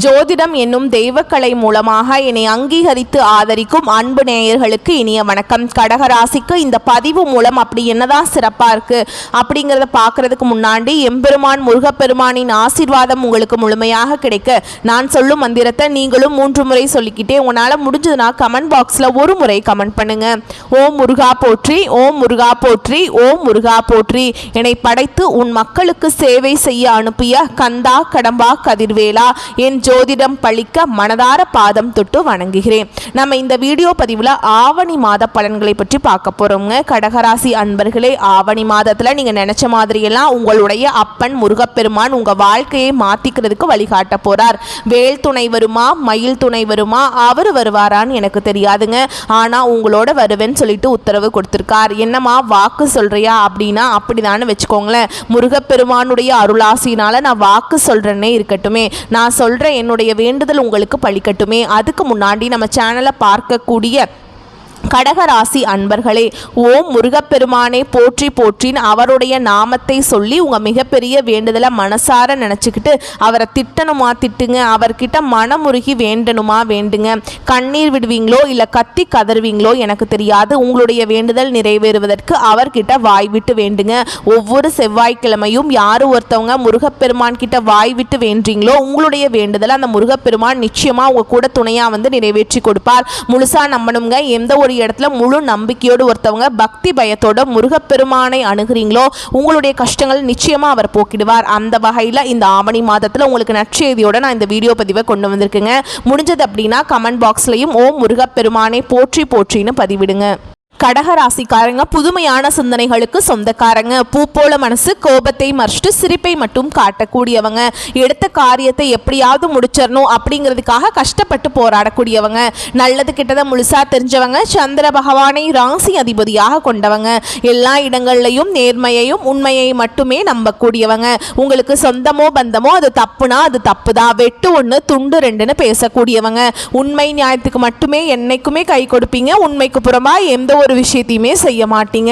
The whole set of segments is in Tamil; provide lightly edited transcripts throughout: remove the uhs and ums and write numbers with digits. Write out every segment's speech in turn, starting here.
ஜோதிடம் என்னும் தெய்வக்கலை மூலமாக என்னை அங்கீகரித்து ஆதரிக்கும் அன்பு நேயர்களுக்கு இனிய வணக்கம். கடகராசிக்கு இந்த பதிவு மூலம் அப்படி என்னதான் சிறப்பாக இருக்குது அப்படிங்கிறத பார்க்குறதுக்கு முன்னாடி எம்பெருமான் முருகப்பெருமானின் ஆசீர்வாதம் உங்களுக்கு முழுமையாக கிடைக்க நான் சொல்லும் மந்திரத்தை நீங்களும் 3 முறை சொல்லிக்கிட்டே உங்களால் முடிஞ்சதுன்னா கமெண்ட் பாக்ஸில் ஒரு முறை கமெண்ட் பண்ணுங்க. ஓம் முருகா போற்றி, ஓம் முருகா போற்றி, ஓம் முருகா போற்றி. என்னை படைத்து உன் மக்களுக்கு சேவை செய்ய அனுப்பிய கந்தா கடம்பா கதிர்வேலா என் ஜோதிடம் பழிக்க மனதார பாதம் தொட்டு வணங்குகிறேன். நம்ம இந்த வீடியோ பதிவில் ஆவணி மாத பலன்களை பற்றி பார்க்க போகிறோங்க. கடகராசி அன்பர்களே, ஆவணி மாதத்தில் நீங்கள் நினச்ச மாதிரியெல்லாம் உங்களுடைய அப்பன் முருகப்பெருமான் உங்கள் வாழ்க்கையை மாற்றிக்கிறதுக்கு வழிகாட்ட போகிறார். வேல் துணை வருமா, மயில் துணை வருமா, அவர் வருவாரான்னு எனக்கு தெரியாதுங்க. ஆனால் உங்களோட வருவேன்னு சொல்லிட்டு உத்தரவு கொடுத்துருக்கார். என்னம்மா வாக்கு சொல்கிறியா அப்படின்னா அப்படிதான்னு வச்சுக்கோங்களேன். முருகப்பெருமானுடைய அருளாசினால் நான் வாக்கு சொல்கிறேன்னே இருக்கட்டுமே, நான் சொல்கிற என்னுடைய வேண்டுதல் உங்களுக்கு பலிக்கட்டுமே. அதுக்கு முன்னாடி நம்ம சேனலை பார்க்கக்கூடிய கடகராசி அன்பர்களே, ஓம் முருகப்பெருமானை போற்றி போற்றின் அவருடைய நாமத்தை சொல்லி உங்கள் மிகப்பெரிய வேண்டுதலை மனசார நினச்சிக்கிட்டு அவரை திட்டணுமா திட்டுங்க, அவர்கிட்ட மனமுருகி வேண்டணுமா வேண்டுங்க. கண்ணீர் விடுவீங்களோ இல்லை கத்தி கதறுவீங்களோ எனக்கு தெரியாது. உங்களுடைய வேண்டுதல் நிறைவேறுவதற்கு அவர்கிட்ட வாய் விட்டு வேண்டுங்க. ஒவ்வொரு செவ்வாய்க்கிழமையும் யார் ஒருத்தவங்க முருகப்பெருமான் கிட்ட வாய் விட்டு வேண்டீங்களோ உங்களுடைய வேண்டுதலை அந்த முருகப்பெருமான் நிச்சயமாக உங்கள் கூட துணையாக நிறைவேற்றி கொடுப்பார். முழுசாக நம்பணுங்க. எந்த ஒரு இடத்துல முழு நம்பிக்கையோடு ஒருத்தவங்க பக்தி பயத்தோட முருகப்பெருமானை அணுகிறீங்களோ உங்களுடைய கஷ்டங்கள் நிச்சயமா அவர் போக்கிடுவார். அந்த வகையில் இந்த ஆவணி மாதத்தில் உங்களுக்கு நற்செய்தியோட நான் இந்த வீடியோ பதிவை கொண்டு வந்திருக்கேங்க. முடிஞ்சது அப்படின்னா கமெண்ட் பாக்ஸ்லையும் ஓம் முருகப்பெருமானை போற்றி போற்றின்னு பதிவிடுங்க. கடகராசிக்காரங்க புதுமையான சிந்தனைகளுக்கு சொந்தக்காரங்க. பூ போல மனசு, கோபத்தை மறைச்சிட்டு சிரிப்பை மட்டும் காட்டக்கூடியவங்க. எடுத்த காரியத்தை எப்படியாவது முடிச்சிடணும் அப்படிங்கிறதுக்காக கஷ்டப்பட்டு போராடக்கூடியவங்க. நல்லது கிட்டதை முழுசா தெரிஞ்சவங்க. சந்திர பகவானை ராசி அதிபதியாக கொண்டவங்க. எல்லா இடங்கள்லையும் நேர்மையையும் உண்மையை மட்டுமே நம்பக்கூடியவங்க. உங்களுக்கு சொந்தமோ பந்தமோ அது தப்புனா அது தப்பு தான், வெட்டு 1 துண்டு 2ன்னு பேசக்கூடியவங்க. உண்மை நியாயத்துக்கு மட்டுமே என்னைக்குமே கை கொடுப்பீங்க. உண்மைக்கு புறமா எந்த ஒரு விஷயத்தையுமே செய்ய மாட்டீங்க.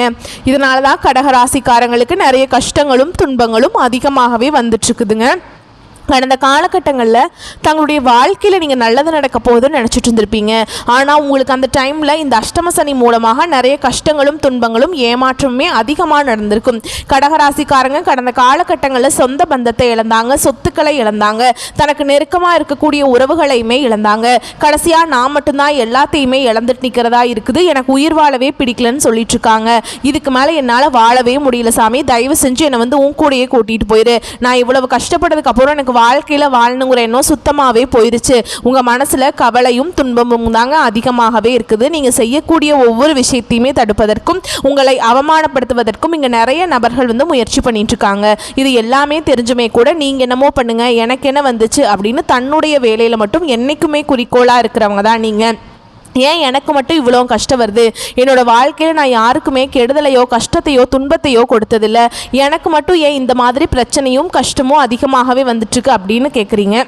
இதனால தான் கடகராசிக்காரங்களுக்கு நிறைய கஷ்டங்களும் துன்பங்களும் அதிகமாகவே வந்துட்டு இருக்குதுங்க. கடந்த காலகட்டங்களில் தங்களுடைய வாழ்க்கையில் நீங்கள் நல்லது நடக்க போகுதுன்னு நினச்சிட்டு இருந்திருப்பீங்க. ஆனால் உங்களுக்கு அந்த டைமில் இந்த அஷ்டம சனி மூலமாக நிறைய கஷ்டங்களும் துன்பங்களும் ஏமாற்றமுமே அதிகமாக நடந்திருக்கும். கடகராசிக்காரங்க கடந்த காலகட்டங்களில் சொந்த பந்தத்தை இழந்தாங்க, சொத்துக்களை இழந்தாங்க, தனக்கு நெருக்கமாக இருக்கக்கூடிய உறவுகளையுமே இழந்தாங்க. கடைசியாக நான் மட்டும்தான் எல்லாத்தையுமே இழந்துட்டு நிற்கிறதா இருக்குது, எனக்கு உயிர் வாழவே பிடிக்கலன்னு சொல்லிட்டு இருக்காங்க. இதுக்கு மேலே என்னால் வாழவே முடியல சாமி, தயவு செஞ்சு என்னை உன் கூடையே கூட்டிகிட்டு போயிரு. நான் இவ்வளவு கஷ்டப்பட்டதுக்கு அப்புறம் எனக்கு வாழ்க்கையில் வாழணுங்கிற எண்ணம் சுத்தமாகவே போயிடுச்சு. உங்கள் மனசில் கவலையும் துன்பமும் தாங்க அதிகமாகவே இருக்குது. நீங்கள் செய்யக்கூடிய ஒவ்வொரு விஷயத்தையுமே தடுப்பதற்கும் உங்களை அவமானப்படுத்துவதற்கும் இங்கே நிறைய நபர்கள் முயற்சி பண்ணிட்டு இருக்காங்க. இது எல்லாமே தெரிஞ்சுமே கூட நீங்கள் என்னமோ பண்ணுங்க, எனக்கு என்ன வந்துச்சு அப்படின்னு தன்னுடைய வேலையில் மட்டும் என்னைக்குமே குறிக்கோளாக இருக்கிறவங்க தான் நீங்கள். ஏன் எனக்கு மட்டும் இவ்வளோ கஷ்டம் வருது, என்னோடய வாழ்க்கையில் நான் யாருக்குமே கெடுதலையோ கஷ்டத்தையோ துன்பத்தையோ கொடுத்ததில்லை, எனக்கு மட்டும் ஏன் இந்த மாதிரி பிரச்சனையும் கஷ்டமும் அதிகமாகவே வந்துட்டுருக்கு அப்படின்னு கேட்குறீங்க.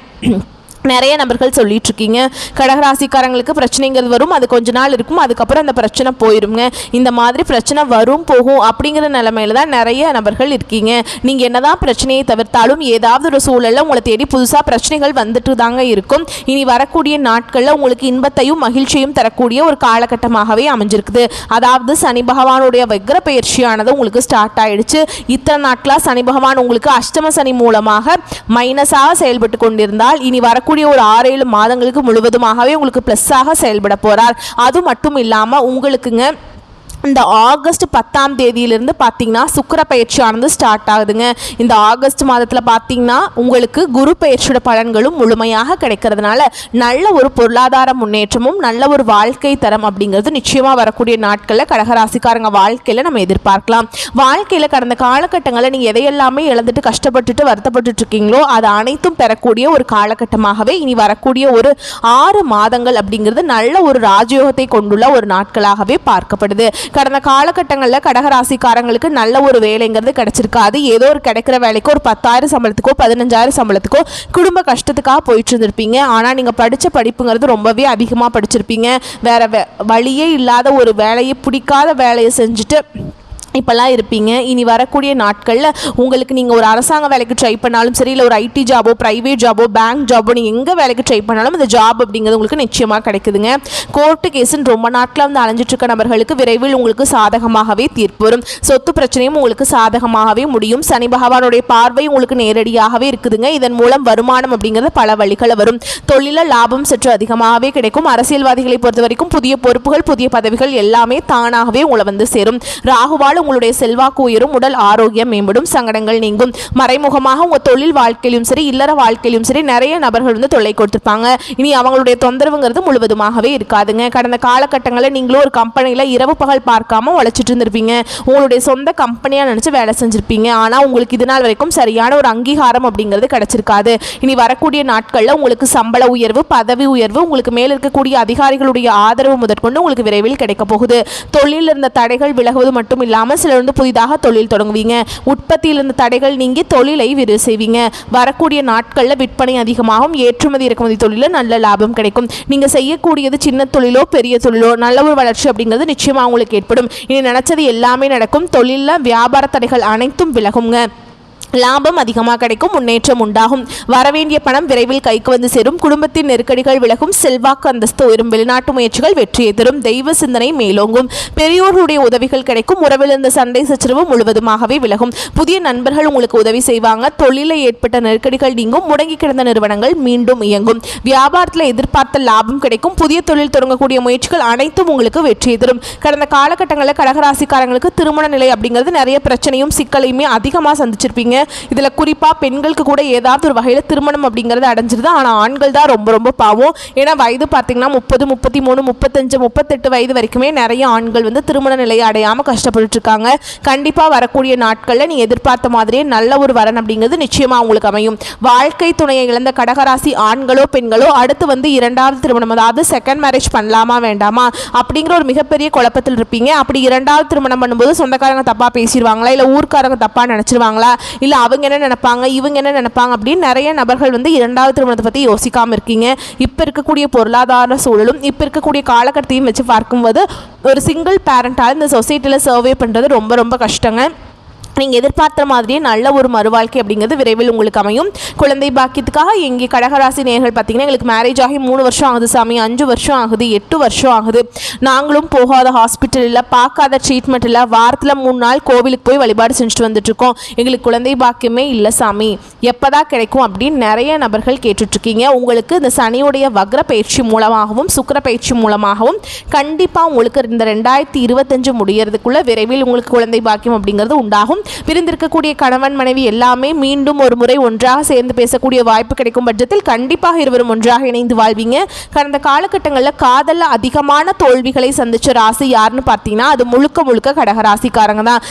நிறைய நபர்கள் சொல்லிட்டு இருக்கீங்க. கடகராசிக்காரங்களுக்கு பிரச்சனைங்கிறது வரும், அது கொஞ்ச நாள் இருக்கும், அதுக்கப்புறம் அந்த பிரச்சனை போயிருங்க. இந்த மாதிரி பிரச்சனை வரும் போகும் அப்படிங்கிற நிலைமையில தான் நிறைய நபர்கள் இருக்கீங்க. நீங்கள் என்னதான் பிரச்சனையை தவிர்த்தாலும் ஏதாவது ஒரு சூழலில் உங்களை தேடி புதுசாக பிரச்சனைகள் வந்துட்டு தாங்க இருக்கும். இனி வரக்கூடிய நாட்களில் உங்களுக்கு இன்பத்தையும் மகிழ்ச்சியும் தரக்கூடிய ஒரு காலகட்டமாகவே அமைஞ்சிருக்குது. அதாவது சனி பகவானுடைய வக்ர பயிற்சியானது உங்களுக்கு ஸ்டார்ட் ஆயிடுச்சு. இத்தனை நாட்களாக சனி பகவான் உங்களுக்கு அஷ்டம சனி மூலமாக மைனஸாக செயல்பட்டு கொண்டிருந்தால் இனி வரக்கூடிய ஒரு 6-7 மாதங்களுக்கு முழுவதுமாகவே உங்களுக்கு பிளஸ்ஸாக செயல்பட போறார். அது மட்டும் இல்லாமல் உங்களுக்குங்க இந்த ஆகஸ்ட் 10ஆம் தேதியிலிருந்து பார்த்தீங்கன்னா சுக்கிர பயிற்சியானது ஸ்டார்ட் ஆகுதுங்க. இந்த ஆகஸ்ட் மாதத்தில் பார்த்தீங்கன்னா உங்களுக்கு குரு பயிற்சியோட பலன்களும் முழுமையாக கிடைக்கிறதுனால நல்ல ஒரு பொருளாதார முன்னேற்றமும் நல்ல ஒரு வாழ்க்கை தரம் அப்படிங்கிறது நிச்சயமாக வரக்கூடிய நாட்களில் கடகராசிக்காரங்க வாழ்க்கையில் நம்ம எதிர்பார்க்கலாம். வாழ்க்கையில் கடந்த காலகட்டங்களில் நீங்கள் எதையெல்லாமே இழந்துட்டு கஷ்டப்பட்டுட்டு வருத்தப்பட்டு இருக்கீங்களோ அது அனைத்தும் பெறக்கூடிய ஒரு காலகட்டமாகவே இனி வரக்கூடிய ஒரு 6 மாதங்கள் அப்படிங்கிறது நல்ல ஒரு ராஜயோகத்தை கொண்டுள்ள ஒரு நாட்களாகவே பார்க்கப்படுது. கடந்த காலகட்டங்களில் கடகராசிக்காரங்களுக்கு நல்ல ஒரு வேலைங்கிறது கிடைச்சிருக்காது. ஏதோ ஒரு கிடைக்கிற வேலைக்கு ஒரு 10,000 சம்பளத்துக்கோ 15,000 சம்பளத்துக்கோ குடும்ப கஷ்டத்துக்காக போயிட்டு இருந்திருப்பீங்க. ஆனால் நீங்கள் படித்த படிப்புங்கிறது ரொம்பவே அதிகமாக படிச்சிருப்பீங்க. வேற வழியே இல்லாத ஒரு வேலையை பிடிக்காத வேலையை செஞ்சுட்டு இப்போல்லாம் இருப்பீங்க. இனி வரக்கூடிய நாட்களில் உங்களுக்கு நீங்கள் ஒரு அரசாங்க வேலைக்கு ட்ரை பண்ணாலும் சரி, இல்லை ஒரு ஐடி ஜாபோ, ப்ரைவேட் ஜாபோ, பேங்க் ஜாபோ, நீங்கள் எங்கே வேலைக்கு ட்ரை பண்ணாலும் அந்த ஜாப் அப்படிங்கிறது உங்களுக்கு நிச்சயமாக கிடைக்குதுங்க. கோர்ட்டு கேஸுன்னு ரொம்ப நாட்களில் வந்து அலைஞ்சிட்ருக்க நபர்களுக்கு விரைவில் உங்களுக்கு சாதகமாகவே தீர்ப்பு வரும். சொத்து பிரச்சனையும் உங்களுக்கு சாதகமாகவே முடியும். சனி பகவானுடைய பார்வை உங்களுக்கு நேரடியாகவே இருக்குதுங்க. இதன் மூலம் வருமானம் அப்படிங்கிறது பல வழிகளில் வரும். தொழிலில் லாபம் சற்று அதிகமாகவே கிடைக்கும். அரசியல்வாதிகளை பொறுத்த வரைக்கும் புதிய பொறுப்புகள், புதிய பதவிகள் எல்லாமே தானாகவே உங்களை வந்து சேரும். ராகுவால் உங்களுடைய செல்வாக்கு உயரும். உடல் ஆரோக்கியம் மேம்படும். சங்கடங்கள் நீங்கும். மறைமுகமாக உங்கள் தொழில் வாழ்க்கையிலும் சரி, இல்லற வாழ்க்கையிலும் சரி நிறைய நபர்கள் வந்து தொல்லை கொடுத்துருப்பாங்க. இனி அவங்களுடைய தொந்தரவுங்கிறது முழுவதுமாகவே இருக்காதுங்க. கடந்த காலகட்டங்களில் நீங்களும் ஒரு கம்பெனியில் இரவு பகல் பார்க்காம உழைச்சிட்டு இருந்திருப்பீங்க. உங்களுடைய சொந்த கம்பெனியாக நினச்சி வேலை செஞ்சுருப்பீங்க. ஆனால் உங்களுக்கு இது நாள் வரைக்கும் சரியான ஒரு அங்கீகாரம் அப்படிங்கிறது கிடைச்சிருக்காது. இனி வரக்கூடிய நாட்களில் உங்களுக்கு சம்பள உயர்வு, பதவி உயர்வு, உங்களுக்கு மேல் இருக்கக்கூடிய அதிகாரிகளுடைய ஆதரவு முதற்கொண்டு உங்களுக்கு விரைவில் கிடைக்க போகுது. தொழிலில் இருந்த தடைகள் விலகுவது மட்டும் இல்லாமல் சிலர் வந்து புதிதாக தொழில் தொடங்குவீங்க. உற்பத்தியில் இருந்த தடைகள் நீங்கி தொழிலை விரிவு செய்வீங்க. வரக்கூடிய நாட்களில் விற்பனை அதிகமாகும். ஏற்றுமதி இறக்குமதி தொழிலில் நல்ல லாபம் கிடைக்கும். நீங்கள் செய்யக்கூடியது சின்ன தொழிலோ பெரிய தொழிலோ நல்ல ஒரு வளர்ச்சி அப்படிங்கிறது நிச்சயமாக உங்களுக்கு ஏற்படும். இனி நினைச்சது எல்லாமே நடக்கும். தொழிலில் வியாபார தடைகள் அனைத்தும் விலகுங்க. லாபம் அதிகமாக கிடைக்கும். முன்னேற்றம் உண்டாகும். வரவேண்டிய பணம் விரைவில் கைக்கு வந்து சேரும். குடும்பத்தின் நெருக்கடிகள் விலகும். செல்வாக்கு அந்தஸ்து உயரும். வெளிநாட்டு முயற்சிகள் வெற்றியை தரும். தெய்வ சிந்தனை மேலோங்கும். பெரியோர்களுடைய உதவிகள் கிடைக்கும். உறவில் இருந்த சண்டை சச்சரவு முழுவதுமாகவே விலகும். புதிய நண்பர்கள் உங்களுக்கு உதவி செய்வாங்க. தொழிலில் ஏற்பட்ட நெருக்கடிகள் நீங்கும். முடங்கி கிடந்த நிறுவனங்கள் மீண்டும் இயங்கும். வியாபாரத்தில் எதிர்பார்த்த லாபம் கிடைக்கும். புதிய தொழில் தொடங்கக்கூடிய முயற்சிகள் அனைத்தும் உங்களுக்கு வெற்றியை தரும். கடந்த காலகட்டங்களில் கடகராசிக்காரங்களுக்கு திருமண நிலை அப்படிங்கிறது நிறைய பிரச்சனையும் சிக்கலையுமே அதிகமாக சந்திச்சிருப்பீங்க. இதில் குறிப்பாக பெண்களுக்கு கூட ஏதாவது ஒரு வகையில் திருமணம் அப்படிங்கிறது அடைஞ்சிருது. ஆனால் ஆண்கள் தான் ரொம்ப ரொம்ப பாவம். ஏன்னா வயது பார்த்தீங்கன்னா 30, 33, 35, 38 வயது வரைக்குமே நிறைய ஆண்கள் வந்து திருமண நிலையை அடையாமல் கஷ்டப்பட்டு இருக்காங்க. கண்டிப்பாக வரக்கூடிய நாட்களில் நீ எதிர்பார்த்த மாதிரியே நல்ல ஒரு வரன் அப்படிங்கிறது நிச்சயமாக உங்களுக்கு அமையும். வாழ்க்கை துணையை இழந்த கடகராசி ஆண்களோ பெண்களோ அடுத்து வந்து இரண்டாவது திருமணம், அதாவது செகண்ட் மேரேஜ் பண்ணலாமா வேண்டாமா அப்படிங்கிற ஒரு மிகப்பெரிய குழப்பத்தில் இருப்பீங்க. அப்படி இரண்டாவது திருமணம் பண்ணும்போது சொந்தக்காரங்க தப்பாக பேசிடுவாங்களா, இல்லை ஊர்க்காரங்க தப்பாக நினச்சிருவாங்களா, இல்லை அவங்க என்ன நினைப்பாங்க, இவங்க என்ன நினைப்பாங்க அப்படின்னு நிறைய நபர்கள் வந்து இரண்டாவது திருமணத்தை பற்றி யோசிக்காமல் இருக்கீங்க. இப்போ இருக்கக்கூடிய பொருளாதார சூழலும் இப்போ இருக்கக்கூடிய காலகட்டத்தையும் வச்சு பார்க்கும்போது ஒரு சிங்கிள் பேரண்டால் இந்த சொசைட்டியில் சர்வே பண்ணுறது ரொம்ப ரொம்ப கஷ்டங்க. நீங்கள் எதிர்பார்த்த மாதிரியே நல்ல ஒரு மறுவாழ்க்கை அப்படிங்கிறது விரைவில் உங்களுக்கு அமையும். குழந்தை பாக்கியத்துக்காக எங்கே கடகராசி நேர்கள் பார்த்தீங்கன்னா எங்களுக்கு மேரேஜ் ஆகி 3 வருஷம் ஆகுது சாமி, 5 வருஷம் ஆகுது, 8 வருஷம் ஆகுது, நாங்களும் போகாத ஹாஸ்பிட்டல் இல்லை, பார்க்காத ட்ரீட்மெண்ட் இல்லை, வாரத்தில் 3 நாள் கோவிலுக்கு போய் வழிபாடு செஞ்சுட்டு வந்துட்டுருக்கோம், எங்களுக்கு குழந்தை பாக்கியமே இல்லை சாமி, எப்போ தான் கிடைக்கும் அப்படின்னு நிறைய நபர்கள் கேட்டுட்ருக்கீங்க. உங்களுக்கு இந்த சனியுடைய வக்ர பயிற்சி மூலமாகவும் சுக்கிர பயிற்சி மூலமாகவும் கண்டிப்பாக உங்களுக்கு இந்த 2025 முடியறதுக்குள்ளே விரைவில் உங்களுக்கு குழந்தை பாக்கியம் அப்படிங்கிறது உண்டாகும். பிரிந்திருக்கக்கூடிய கணவன் மனைவி எல்லாமே மீண்டும் ஒரு முறை ஒன்றாக சேர்ந்து பேசக்கூடிய வாய்ப்பு கிடைக்கும் பட்சத்தில் கண்டிப்பாக இருவரும் ஒன்றாக இணைந்து வாழ்வீங்க. கடந்த காலகட்டங்களில் காதலில் அதிகமான தோல்விகளை சந்திச்ச ராசி யாருன்னு பார்த்தீங்கன்னா அது முழுக்க முழுக்க கடகராசிக்காரங்க தான்.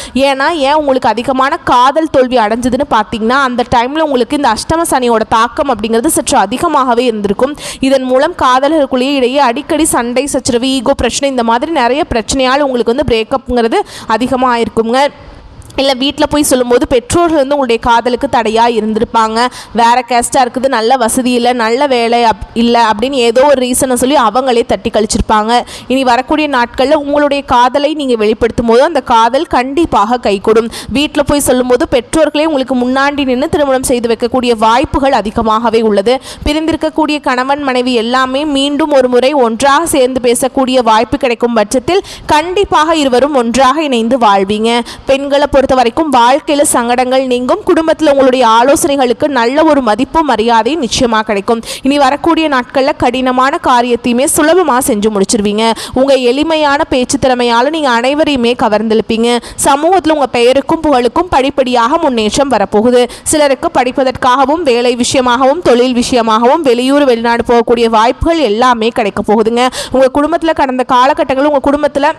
ஏன் உங்களுக்கு அதிகமான காதல் தோல்வி அடைஞ்சதுன்னு பார்த்தீங்கன்னா அந்த டைமில் உங்களுக்கு இந்த அஷ்டம சனியோட தாக்கம் அப்படிங்கிறது சற்று அதிகமாகவே இருந்திருக்கும். இதன் மூலம் காதலர்களுக்குள்ளேயே இடையே அடிக்கடி சண்டை சச்சரவு, ஈகோ பிரச்சனை, இந்த மாதிரி நிறைய பிரச்சனையால் உங்களுக்கு வந்து பிரேக்கப்ங்கிறது அதிகமாக இருக்குங்க. இல்லை வீட்டில் போய் சொல்லும்போது பெற்றோர்கள் வந்து உங்களுடைய காதலுக்கு தடையாக இருந்திருப்பாங்க. வேறு கேஸ்ட்டாக இருக்குது, நல்ல வசதி இல்லை, நல்ல வேலை இல்லை அப்படின்னு ஏதோ ஒரு ரீசனை சொல்லி அவங்களே தட்டி கழிச்சிருப்பாங்க. இனி வரக்கூடிய நாட்களில் உங்களுடைய காதலை நீங்கள் வெளிப்படுத்தும் போது அந்த காதல் கண்டிப்பாக கைகூடும். வீட்டில் போய் சொல்லும்போது பெற்றோர்களே உங்களுக்கு முன்னாடி நின்று திருமணம் செய்து வைக்கக்கூடிய வாய்ப்புகள் அதிகமாகவே உள்ளது. பிரிந்திருக்கக்கூடிய கணவன் மனைவி எல்லாமே மீண்டும் ஒரு முறை ஒன்றாக சேர்ந்து பேசக்கூடிய வாய்ப்பு கிடைக்கும் பட்சத்தில் கண்டிப்பாக இருவரும் ஒன்றாக இணைந்து வாழ்வீங்க. பெண்களை பொறுத்த வரைக்கும் வாழ்க்கையில சங்கடங்கள் நீங்கும். குடும்பத்தில் உங்களுடைய ஆலோசனைகளுக்கு நல்ல ஒரு மதிப்பு மரியாதை நிச்சயமாக கிடைக்கும். இனி வரக்கூடிய நாட்களில் கடினமான காரியத்தையுமே சுலபமாக செஞ்சு முடிச்சிருவீங்க. உங்கள் எளிமையான பேச்சு திறமையால் நீங்கள் அனைவரையுமே கவர்ந்தெழுப்பீங்க. சமூகத்தில் உங்கள் பெயருக்கும் புகழுக்கும் படிப்படியாக முன்னேற்றம் வரப்போகுது. சிலருக்கு படிப்பதற்காகவும் வேலை விஷயமாகவும் தொழில் விஷயமாகவும் வெளியூர் வெளிநாடு போகக்கூடிய வாய்ப்புகள் எல்லாமே கிடைக்க போகுதுங்க. உங்கள் குடும்பத்தில் கடந்த காலகட்டங்களில் உங்கள் குடும்பத்தில்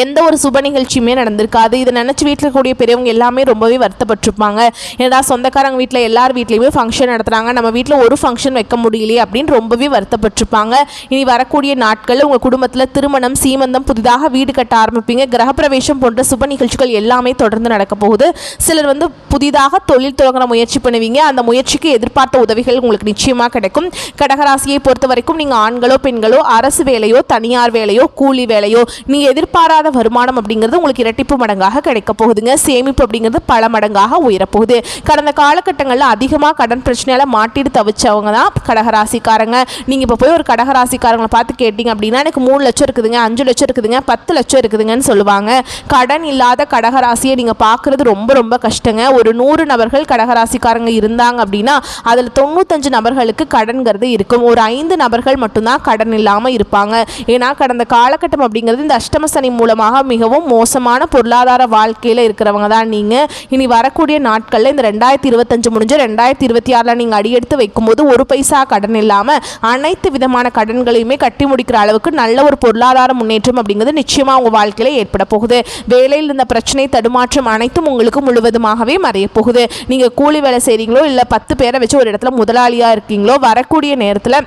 எந்த ஒரு சுப நிகழ்ச்சியுமே நடந்திருக்காது. இதை நினச்சி வீட்டில் இருக்கக்கூடிய பெரியவங்க எல்லாமே ரொம்பவே வருத்தப்பட்டிருப்பாங்க. ஏன்னா சொந்தக்காரங்க வீட்டில் எல்லார் வீட்லேயுமே ஃபங்க்ஷன் நடத்துகிறாங்க, நம்ம வீட்டில் ஒரு ஃபங்க்ஷன் வைக்க முடியலையே அப்படின்னு ரொம்பவே வருத்தப்பட்டிருப்பாங்க. இனி வரக்கூடிய நாட்களில் உங்கள் குடும்பத்தில் திருமணம், சீமந்தம், புதிதாக வீடு கட்ட ஆரம்பிப்பீங்க. கிரகப்பிரவேசம் போன்ற சுப நிகழ்ச்சிகள் எல்லாமே தொடர்ந்து நடக்க போகுது. சிலர் வந்து புதிதாக தொழில் தொடங்குற முயற்சி பண்ணுவீங்க. அந்த முயற்சிக்கு எதிர்பார்த்த உதவிகள் உங்களுக்கு நிச்சயமாக கிடைக்கும். கடகராசியை பொறுத்த வரைக்கும் நீங்கள் ஆண்களோ பெண்களோ அரசு வேலையோ தனியார் வேலையோ கூலி வேலையோ நீங்கள் எதிர்பாராத எதிர்பாராத வருமானம் அப்படிங்கிறது உங்களுக்கு இரட்டிப்பு மடங்காக கிடைக்க போகுதுங்க. சேமிப்பு அப்படிங்கிறது பல மடங்காக உயரப்போகுது. கடந்த காலகட்டங்களில் அதிகமாக கடன் பிரச்சனையால் மாட்டிட்டு தவிச்சவங்க தான் கடகராசிக்காரங்க. நீங்கள் இப்போ போய் ஒரு கடகராசிக்காரங்களை பார்த்து கேட்டிங்க அப்படின்னா எனக்கு 3 லட்சம் இருக்குதுங்க, 5 லட்சம் இருக்குதுங்க, 10 லட்சம் இருக்குதுங்கன்னு சொல்லுவாங்க. கடன் இல்லாத கடகராசியை நீங்கள் பார்க்குறது ரொம்ப ரொம்ப கஷ்டங்க. ஒரு 100 நபர்கள் கடகராசிக்காரங்க இருந்தாங்க அப்படின்னா அதில் 95 நபர்களுக்கு கடன்கிறது இருக்கும். ஒரு 5 நபர்கள் மட்டும்தான் கடன் இல்லாமல் இருப்பாங்க. ஏன்னா கடந்த காலகட்டம் அப்படிங்கிறது இந்த அஷ்டம சனி மூலமாக மிகவும் மோசமான பொருளாதார வாழ்க்கையில் இருக்கிறவங்க தான் நீங்கள். இனி வரக்கூடிய நாட்களில் இந்த 2025 முடிஞ்ச 2026 நீங்கள் அடியெடுத்து வைக்கும்போது ஒரு பைசா கடன் இல்லாமல் அனைத்து விதமான கடன்களையுமே கட்டி முடிக்கிற அளவுக்கு நல்ல ஒரு பொருளாதார முன்னேற்றம் அப்படிங்கிறது நிச்சயமாக உங்கள் வாழ்க்கையில் ஏற்பட போகுது. வேலையில் இருந்த பிரச்சனை தடுமாற்றம் அனைத்தும் உங்களுக்கு முழுவதுமாகவே மறைய போகுது. நீங்கள் கூலி வேலை செய்கிறீங்களோ இல்லை 10 பேரை வச்சு ஒரு இடத்துல முதலாளியாக இருக்கீங்களோ வரக்கூடிய நேரத்தில்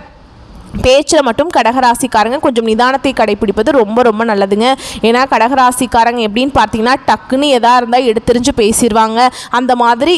பேச்சில் மட்டும் கடகராசிக்காரங்க கொஞ்சம் நிதானத்தை கடைபிடிப்பது ரொம்ப ரொம்ப நல்லதுங்க. ஏன்னா கடகராசிக்காரங்க எப்படின்னு பார்த்தீங்கன்னா டக்குன்னு எதாக இருந்தால் எடுத்தெறிஞ்சு பேசிடுவாங்க. அந்த மாதிரி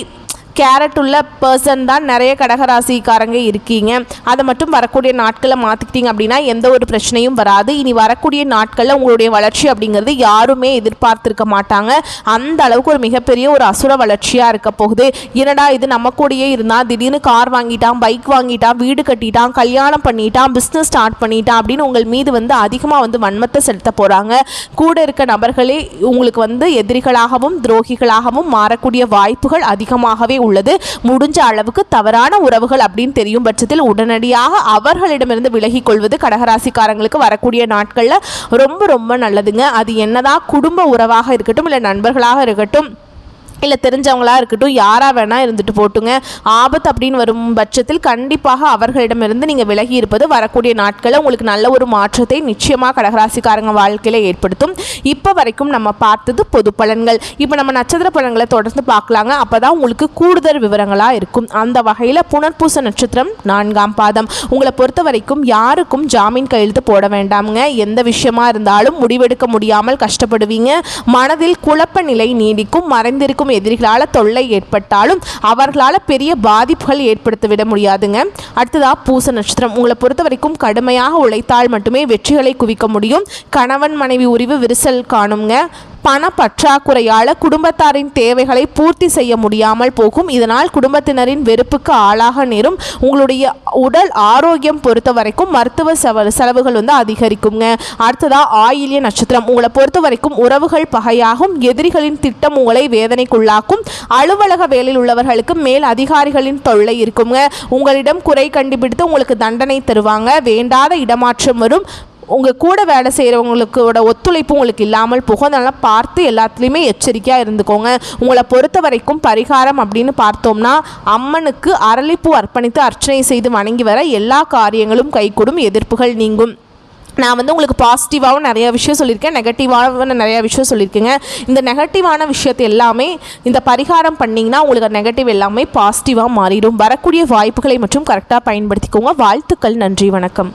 கேரட் உள்ள பர்சன் தான் நிறைய கடகராசிக்காரங்க இருக்கீங்க. அதை மட்டும் வரக்கூடிய நாட்களில் மாற்றிக்கிட்டீங்க அப்படின்னா எந்த ஒரு பிரச்சனையும் வராது. இனி வரக்கூடிய நாட்களில் உங்களுடைய வளர்ச்சி அப்படிங்கிறது யாருமே எதிர்பார்த்துருக்க மாட்டாங்க. அந்த அளவுக்கு ஒரு மிகப்பெரிய ஒரு அசுர வளர்ச்சியாக இருக்க போகுது. என்னடா இது நம்ம கூடயே இருந்தால் திடீர்னு கார் வாங்கிட்டான், பைக் வாங்கிட்டான், வீடு கட்டிட்டான், கல்யாணம் பண்ணிட்டான், பிஸ்னஸ் ஸ்டார்ட் பண்ணிட்டான் அப்படின்னு உங்கள் மீது அதிகமாக வன்மத்தை செலுத்த போகிறாங்க. கூட இருக்க நபர்களே உங்களுக்கு எதிரிகளாகவும் துரோகிகளாகவும் மாறக்கூடிய வாய்ப்புகள் அதிகமாகவே உள்ளது. முடிஞ்ச அளவுக்கு தவறான உறவுகள் அப்படின்னு தெரியும் பட்சத்தில் உடனடியாக அவர்களிடமிருந்து விலகிக் கொள்வது கடகராசிக்காரங்களுக்கு வரக்கூடிய நாட்களில் ரொம்ப ரொம்ப நல்லதுங்க. அது என்னதான் குடும்ப உறவாக இருக்கட்டும் இல்லை நண்பர்களாக இருக்கட்டும் இல்லை தெரிஞ்சவங்களாக இருக்கட்டும், யாராக வேணால் இருந்துட்டு போட்டுங்க. ஆபத்து அப்படின்னு வரும் பட்சத்தில் கண்டிப்பாக அவர்களிடமிருந்து நீங்கள் விலகி இருப்பது வரக்கூடிய நாட்களில் உங்களுக்கு நல்ல ஒரு மாற்றத்தை நிச்சயமாக கடகராசிக்காரங்க வாழ்க்கையில் ஏற்படுத்தும். இப்போ வரைக்கும் நம்ம பார்த்தது பொது பலன்கள். இப்போ நம்ம நட்சத்திர பலன்களை தொடர்ந்து பார்க்கலாங்க. அப்போ தான் உங்களுக்கு கூடுதல் விவரங்களாக இருக்கும். அந்த வகையில் புனர்பூச நட்சத்திரம் 4ஆம் பாதம். உங்களை பொறுத்த வரைக்கும் யாருக்கும் ஜாமீன் கையெழுத்து போட வேண்டாமுங்க. எந்த விஷயமா இருந்தாலும் முடிவெடுக்க முடியாமல் கஷ்டப்படுவீங்க. மனதில் குழப்ப நிலை நீடிக்கும். மறைந்திருக்கும் எதிரிகளால் தொல்லை ஏற்பட்டாலும் அவர்களால் பெரிய பாதிப்புகள் ஏற்படுத்திவிட முடியாதுங்க. அடுத்ததா பூச நட்சத்திரம். உங்களை பொறுத்த வரைக்கும் கடுமையாக உழைத்தால் மட்டுமே வெற்றிகளை குவிக்க முடியும். கணவன் மனைவி உரிவு விரிசல் காணுங்க. பண பற்றாக்குறையால் குடும்பத்தாரின் தேவைகளை பூர்த்தி செய்ய முடியாமல் போகும். இதனால் குடும்பத்தினரின் வெறுப்புக்கு ஆளாக நேரும். உங்களுடைய உடல் ஆரோக்கியம் பொறுத்த வரைக்கும் மருத்துவ செலவுகள் அதிகரிக்குங்க. அடுத்ததா ஆயில்ய நட்சத்திரம். உங்களை பொறுத்த வரைக்கும் உறவுகள் பகையாகும். எதிரிகளின் திட்டம் உங்களை வேதனைக்குள்ளாக்கும். அலுவலக வேலையில் உள்ளவர்களுக்கு மேல் அதிகாரிகளின் தொல்லை இருக்குங்க. உங்களிடம் குறை கண்டுபிடித்து உங்களுக்கு தண்டனை தருவாங்க. வேண்டாத இடமாற்றம் வரும். உங்கள் கூட வேலை செய்கிறவங்களுக்கோட ஒத்துழைப்பு உங்களுக்கு இல்லாமல் போகும். அதனால் பார்த்து எல்லாத்துலேயுமே எச்சரிக்கையாக இருந்துக்கோங்க. உங்களை பொறுத்த வரைக்கும் பரிகாரம் அப்படின்னு பார்த்தோம்னா அம்மனுக்கு அரளிப்பூ அர்ப்பணித்து அர்ச்சனை செய்து வணங்கி வர எல்லா காரியங்களும் கைகூடும், எதிர்ப்புகள் நீங்கும். நான் உங்களுக்கு பாசிட்டிவாகவும் நிறையா விஷயம் சொல்லியிருக்கேன், நெகட்டிவான நிறையா விஷயம் சொல்லியிருக்கேங்க. இந்த நெகட்டிவான விஷயத்தை எல்லாமே இந்த பரிகாரம் பண்ணிங்கன்னா உங்களுக்கு நெகட்டிவ் எல்லாமே பாசிட்டிவாக மாறிடும். வரக்கூடிய வாய்ப்புகளை மற்றும் கரெக்டாக பயன்படுத்திக்கோங்க. வாழ்த்துக்கள். நன்றி. வணக்கம்.